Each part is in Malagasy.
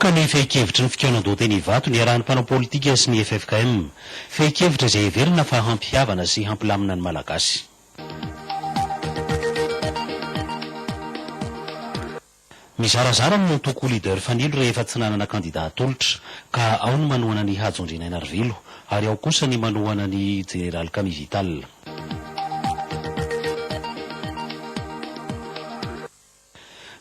nivoaka ny fehi-kevitry ny fikaonandoha teny Ivato ny arahan'ny mpanao politika sy ny FFKM. Fehi-kevitra izay heverina fa hampihavana sy hampilamina ny malagasy. Mizarazara ny toko leader fanilo rehefa tsy nanana kandidat atolotra, ka ao ny manohana ny Hajo Andrinay Narvilo ary ao kosa ny manohana ny General Kami Vital.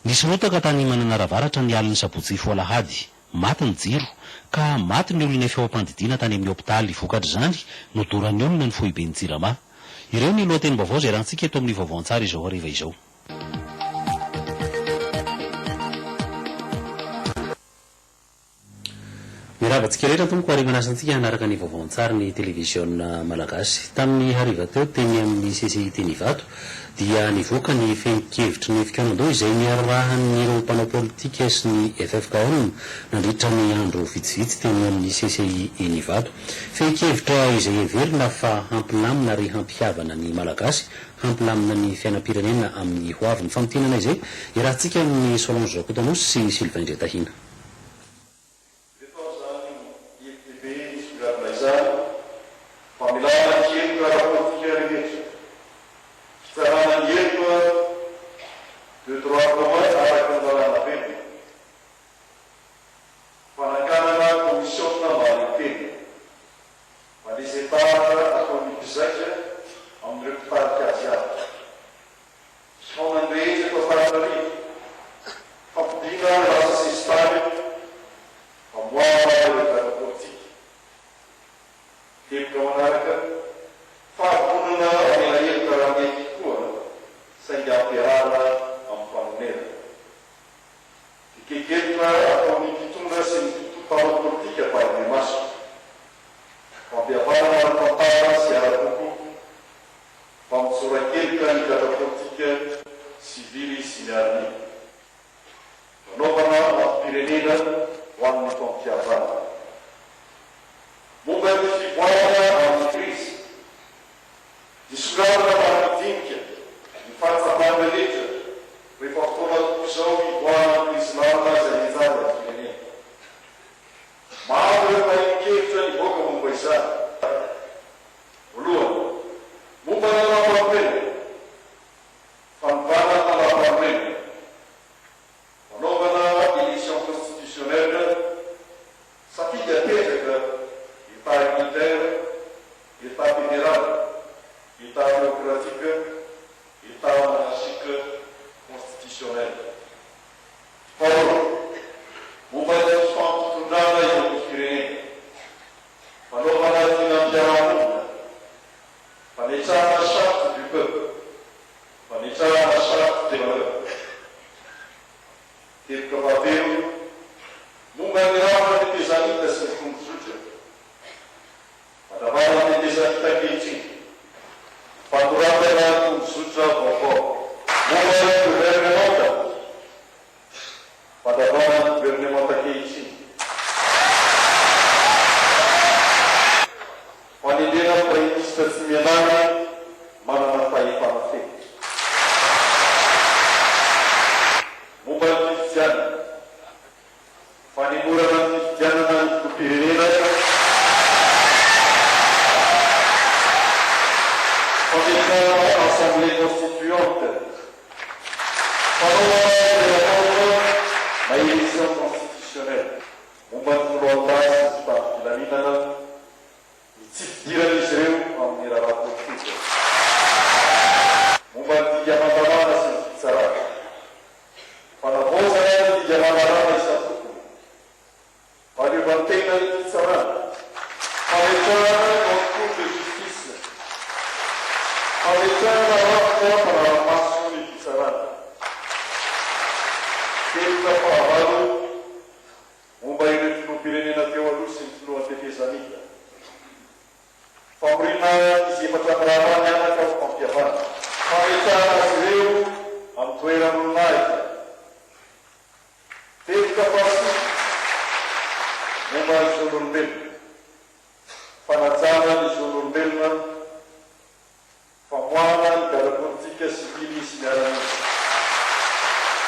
Nisy rotaka tany Mananaravaratra ny alin'ny Sabotsy Foalahady, maty ny jiro ka maty ny olona efa ampandidiana tany amin'ny hopitaly. Vokatr' izany no doran'ny olona ny foiben'ny Jirama. Ireo ny lohatenim-baovao izay rahantsika eto amin'ny vaovao an-tsara izao hariva izao. Miravantsika rehetra tompoko hariva nasantsika hanaraka ny vaovao an-tsara ny televiziona malagasy. Tamin'ny hariva teo teny amin'ny CCI teny Ivato dia nivoaka ny fehi-kevitry ny fikaonandoha izay niarahan'ireo mpanao politika sy ny FFKM nandritra ny andro vitsivitsy teny amin'ny CCI eny Ivato. Fehi-kevitra izay heverina fa hampilamina ary hampihavana ny malagasy, hampilamina ny fiainam-pirenena amin'ny hoavy. Ny famotinana izay irahantsika amin'ny Solange Zakotanosy sy Sylvain Dretahina.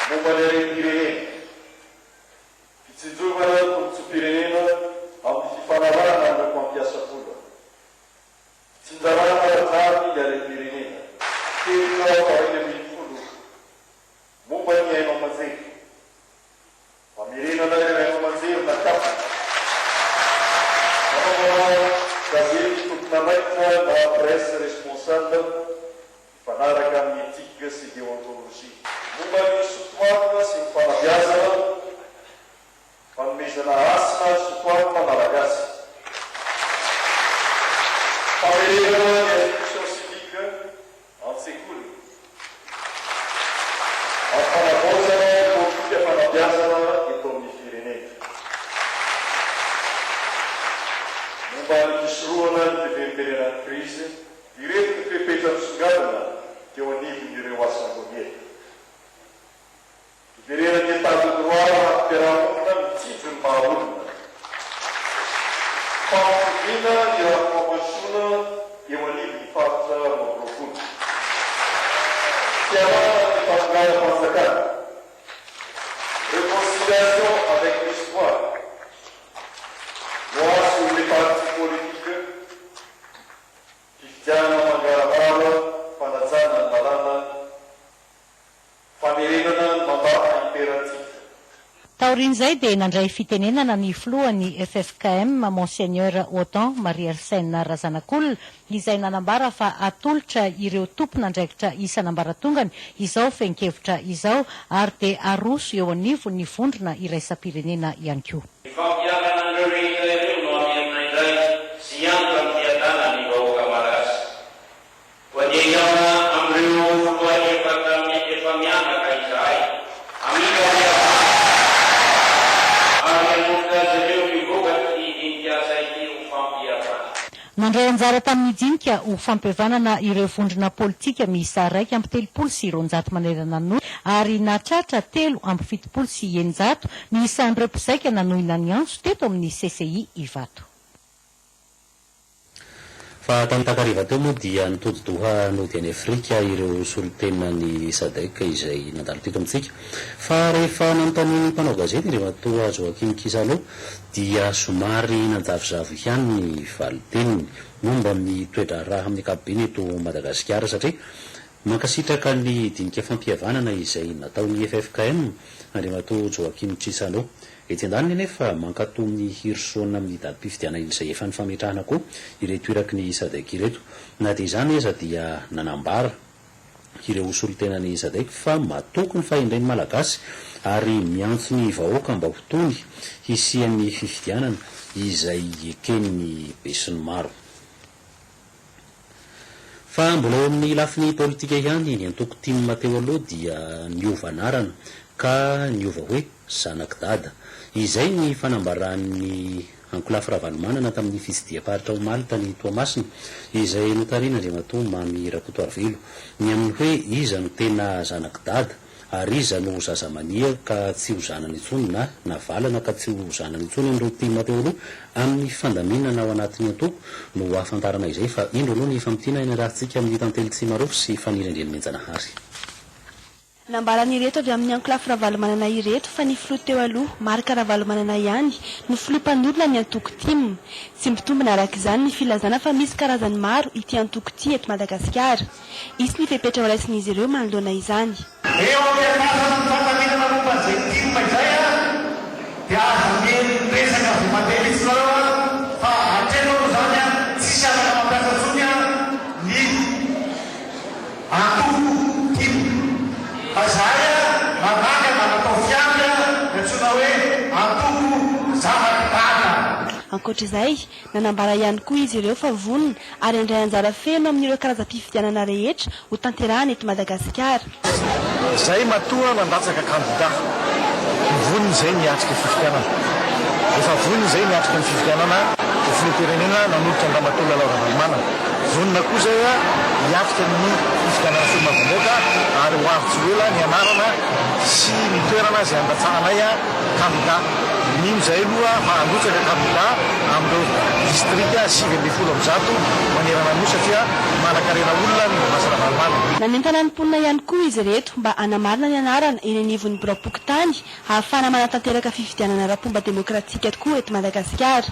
Momba dari diri, Fitsidzuman hisoroana ny fiverimberenan'ny krisy ireto ny fepetra misongadina teo anivon'ireo asam-bomiety. Fiverenany etadodroara ampiarahamonina mitsinjo ny mahaolona. Fampiviana eo am-pamasoana eo anivon'ny faritra Mogrofono. Fiarahana ny fangalam-panjakana. Réconciliation avec l'histoire. Loi sur les partis politiques. Fifidiana mangarabara, fanajana ny lalàna, famerenana ny mandat impératif. Taorin'izay dia nandray fitenenana ny filohan'ny FFKM Monseigneur Autant Marie Arsène Razanak'olona izay nanambara fa atolotra ireo tompon'andraikitra isan'ambaratongany izao fenkevitra izao ary dia aroso eo anivo ny vondrona iraisam-pirenena ihany koa. Fampiaranan'ireo rehetra ireo no amiana indray sy anto amin'ny fiadana ny vahoaka malagasy. Voadiana amin'ireo filoha efa mianaka izahay. Nandray anjara tamin'ny jinika ho fampihavanana ireo vondrona politika miisa 1 amby 300 sy 200 manerana ny noy ary natratra 3 amby 7 sy 900 ny isan'ireo mpizaika nanohina ny antso teto amin'ny CCI Ivato. Fa tamin'ny takariva teo moa dia nitodi-doha nody any Afrika ireo solon-tenany SADC izay nandalo teto amintsika. Fa rehefa nanontany mpanao gazety rehefa toa Joaquim Kisalo dia somary nanjavozavo ihany ny valiteniny momba ny toetra raha amin'ny ankapobeny eto Madagasikara satria mankasitraka ny dinika fampihavanana izay nataon'ny FFKM andriamatoa Joaquim Kisalo. Etsy an-daniny nefa mankato ny hirsoana amin'ny datim-pifidianana izay efa nifametrahana koa ireto iraky ny SADC ireto. Na dia izany eza dia nanambara ireo solon-tenany SADC fa matoky ny fahendren'ny malagasy ary miantso ny vahoaka mba ho tony hisian'ny fifidianana izay eken'ny be sy ny maro. Fa mbola eo amin'ny lafiny politika ihany ny antoko timma teo aloha dia niova anarana ka niova hoe Zanak Dada. Izay ny fanambaran'ny Ankolafy Ravalomanana tamin'ny fitsidiam-paritra Malta ny Toamasina izay notarina andriamatoa Mamy Rakotoavelo ny amin'ny hoe iza no tena Zanak Dada ary iza no zazamania ka tsy ho zanany intsony na navalana ka tsy ho zanany intsony amin'ireo timma teo aloha amin'ny fandaminana ao anatin'ny antoko no ahafantarana izay fa indro aloha ny famitiana eny rahantsika amin'ny tantely Tsimarofo sy fanirandreny Menjanahary. Nambarany ireto avy amin'ny Ankolafy Ravalomanana ireto fa ny filoha teo aloha Marika Ravalomanana ihany no filoha-mpanorona ny antoko timma. Tsy mitombina araka izany ny filazana fa misy karazany maro ity antoko ity eto Madagasikara. Isy ny fepetra ho raisin'izy ireo manoloana izany. Eo amin'ny akasany fandaminana momba izay timma izay dia azo resaka voamadely izy nareo fa hatrenao izany tsisy afaka mampiasa tsony ny antoko timma. Azaya mananga manatao fiandra netsona hoe antoko Zanak Dada. Ankoatr'izay nanambara ihany koa izy ireo fa vonona ary andray anjara feno amin'ireo karazam-pifidianana rehetra ho tanterahana eto Madagasikara. Zay matoa nandatsaka kandida vonona izay niatrika fifidianana. Efa vonona izay niatrika ny fifidianana ho filoham-pirenena nanolotra Andriamatoa Lalao Ravalomanana. Vonona kosa hiatrika ny fifidianana filomam-bahoaka ary ho avy Joela ny anarana sy ny toerana izay andatsahanay kandida. Nino izay aloha fa androtsaka kandida amin'ireo distrika 700 manerana no satria manan-karena olona ny Basa Ravalomanana. Nanentana ny mponina ihany koa izy reto mba hanamarina ny anarana eny anivon'ny Biraopokotany ahafahana manatanteraka fifidianana ara-pomba demokratika tokoa eto Madagasikara.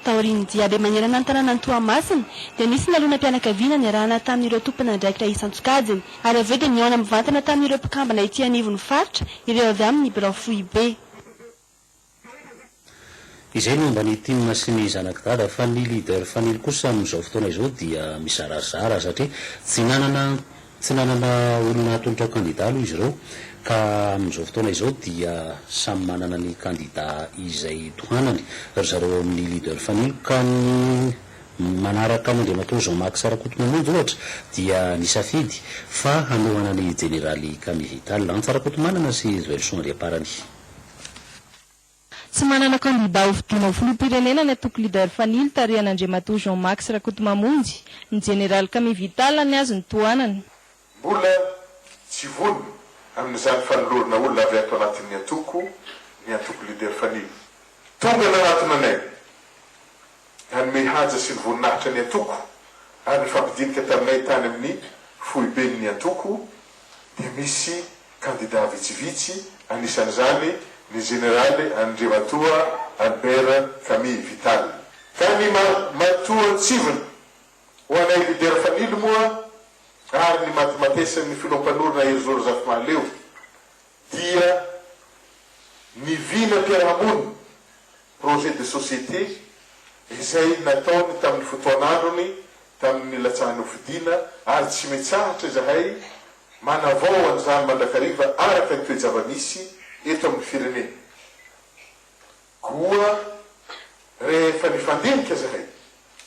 Taoriany jiaby manerana ny tanàna ny Toamasina dia nisy nalona-mpianakaviana niarahana tamin'ireo tompon'andraikitra isan-tsokajiny ary avy eo dia nihaona mivantana tamin'ireo mpikambana ety anivon'ny faritra ireo avy amin'ny Biraofohy be. Izay momba ny timma sy ny Zanak Dada fa ny leader fanily kosa amin'izao fotoana izao dia mizarazara satria tsy nanana olona atolotra kandida aloha izy ireo ka amin'izao fotoana izao dia samy manana ny kandida izay tohanany ry zareo amin'ny leader fanily ka ny manaraka n'Andriamatoa Jean-Marc Sarakotomanonjy ohatra dia nisafidy fa hanohana ny jeneraly Camille Vital Antsarakotomanana sy Joelson Riaparany. Tsy manana kandida ho fidiana ho filoham-pirenena ny atoko leader fanily tarihan'Andriamatoa Jean-Max Rakotomamonjy, ny Général Camille Vital ny azy ny toanany. Mbola tsy vono amin'izany fanolorana olona avy ato anatin'ny atoko leader fanily. Tonga nanatona anay hanome haja sy ny voninahitra ny atoko ary ny fampidinika taminay tany amin'ny foiben'ny atoko dia misy kandida vitsivitsy anisan'izany ny Général Andriamatoa Albert Camille Vital. Ka ny matoa tsivony ho anay leader fanily moa ary ny matimatesan'ny filompanorona Erzoro Zafimaleo dia ny vina mpiarahamonina projet de société izay nataony tamin'ny fotoan'androny tamin'ny latsahany hofidiana ary tsy metsahatra zahay manavao an'izany mandrakariva araka ny toe-java-misy eto amin'ny firenena. Koa rehefa nifandinika zahay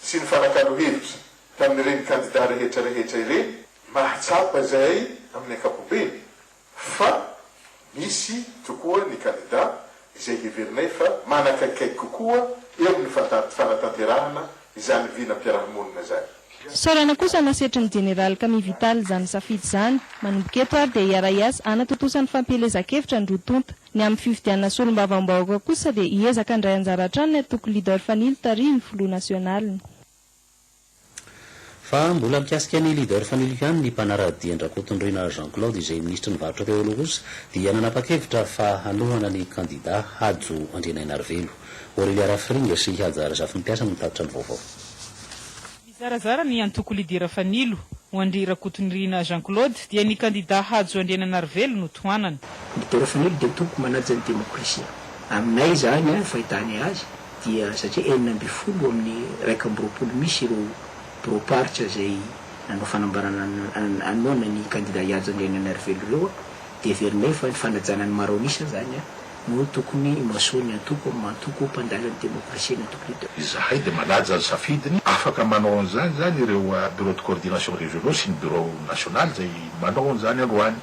sy ny fanakalo hevitra tamin'ireny kandida rehetra ireny mahatsapa zahay amin'ny ankapobeny fa misy tokoa ny kandida izay heverinay fa manakaikaiky kokoa eo amin'ny fanatanterahana izany vina mpiarahamonina zany. Saorana kosa nasehatra ny Général Camille Vital izany safidy izany, manomboka eto ary dia hiara-iasa anatotosan'ny fampielezan-kevitra ny rotonta. Ny amin'ny fifidianana solombavam-bahoaka kosa dia hiezaka handray anjara hatrany ny atoko leader fanily tarihy ny filoha nasionaliny. Fa mbola mikasika ny leader fanily ihany ny mpanarahady Andrakotondrina Jean-Claude izay ministra ny varotra teo aloha kosa dia nanapa-kevitra fa hanohana ny kandida Hajo Andriananarivelo. Aurélia Rafringa sy Hajar Zafimpiasa no mitatotra ny vaovao. Zarazara ny antoko leader fanilo ho Andry Rakotondrina Jean-Claude dia ny kandida Hajo Andriananarivelo no toanana. Leader fanilo dia toko manaja ny demokrasia. Aminay zany fahitany azy dia satria 9 amin'ny 1 misy ireo proparitra zay nanao fanambarana anoana ny kandida Hajo Andriananarivelo ireo dia verinay fa ny fanajana ny maronisa zany no tokony masony antoko mantoko mpandala ny demokrasia ny antoko leader. Izahay dia manaja ny safidiny afaka manao an'izany zany ireo bureau de coordination régionaux sy ny bureau national zay manao an'izany aloany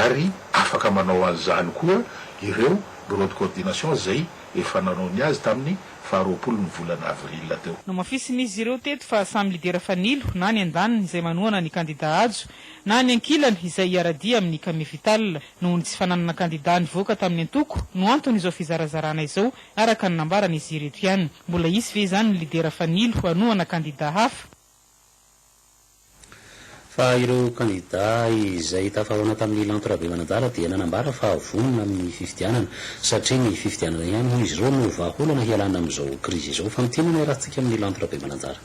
ary afaka manao an'izany koa ireo bureau de coordination zay efa nanaony azy tamin'ny 20 ny volana avril teo. No mafisin'izy ireo teto fa samy leader fanilo na ny andaniny izay manohana ny kandida Hajo na ny ankilany izay hiaradia amin'ny Camille Vital noho ny tsy fananana kandida nivoaka tamin'ny antoko no antony izao fizarazarana izao araka ny nambarana izy ireto ihany. Mbola isy ve izany ny leader fanilo hanohana kandida hafa? Fa ireo kandida izay tafarona tamin'ny lantorabe manajara dia nanambara fa vonona amin'ny fifidianana satria ny fifidianana ihany moa izy ireo no vahaolana hialana amin'izao krizy izao fa mitinana rahantsika amin'ny lantorabe manajara.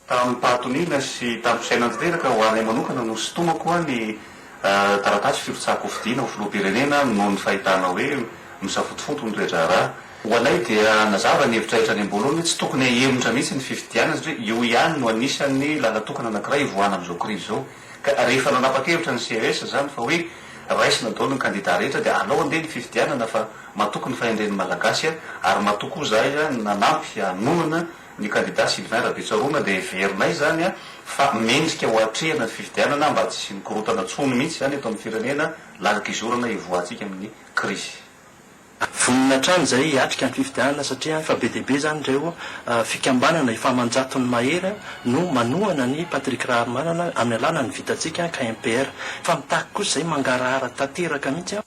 Tamin'ny pahatonina sy tamin'ny fisainantanteraka ho anay manokana no sitoma koa ny taratasy firotsako fidiana ho filoham-pirenena noho ny fahitana hoe misafotofoto ny toedrara. Ho anay dia nazava ny hevitraitra any amboloany tsy tokony hahemitra mihitsy ny fifidianana satria io ihany no anisan'ny lalatokana anankiray ivoana amin'izao krizy izao. Ka rehefa nanapa-kevitra ny CRS zany fa hoe raisina daholo ny kandida rehetra dia alao andeha ny fifidianana fa matoky ny fahendren'ny malagasy ary matoky zahay nanampy hanonana ny kandida Sylvain Rabetsarona dia heverinay zany fa mendrika ho atrehana ny fifidianana mba tsy mikorotana tsony mihitsy zany eto amin'ny firenena lalaka izorana ivoantsika amin'ny krizy. Vonina trano zay hiatrika ny fifidianana satria fa be dia be zany ireo fikambanana efa manjatony mahery no manohana ny Patrick Rahamanana amin'ny alalany vitantsika KMPR fa mitaky kosa zay mangarahara tanteraka mihitsy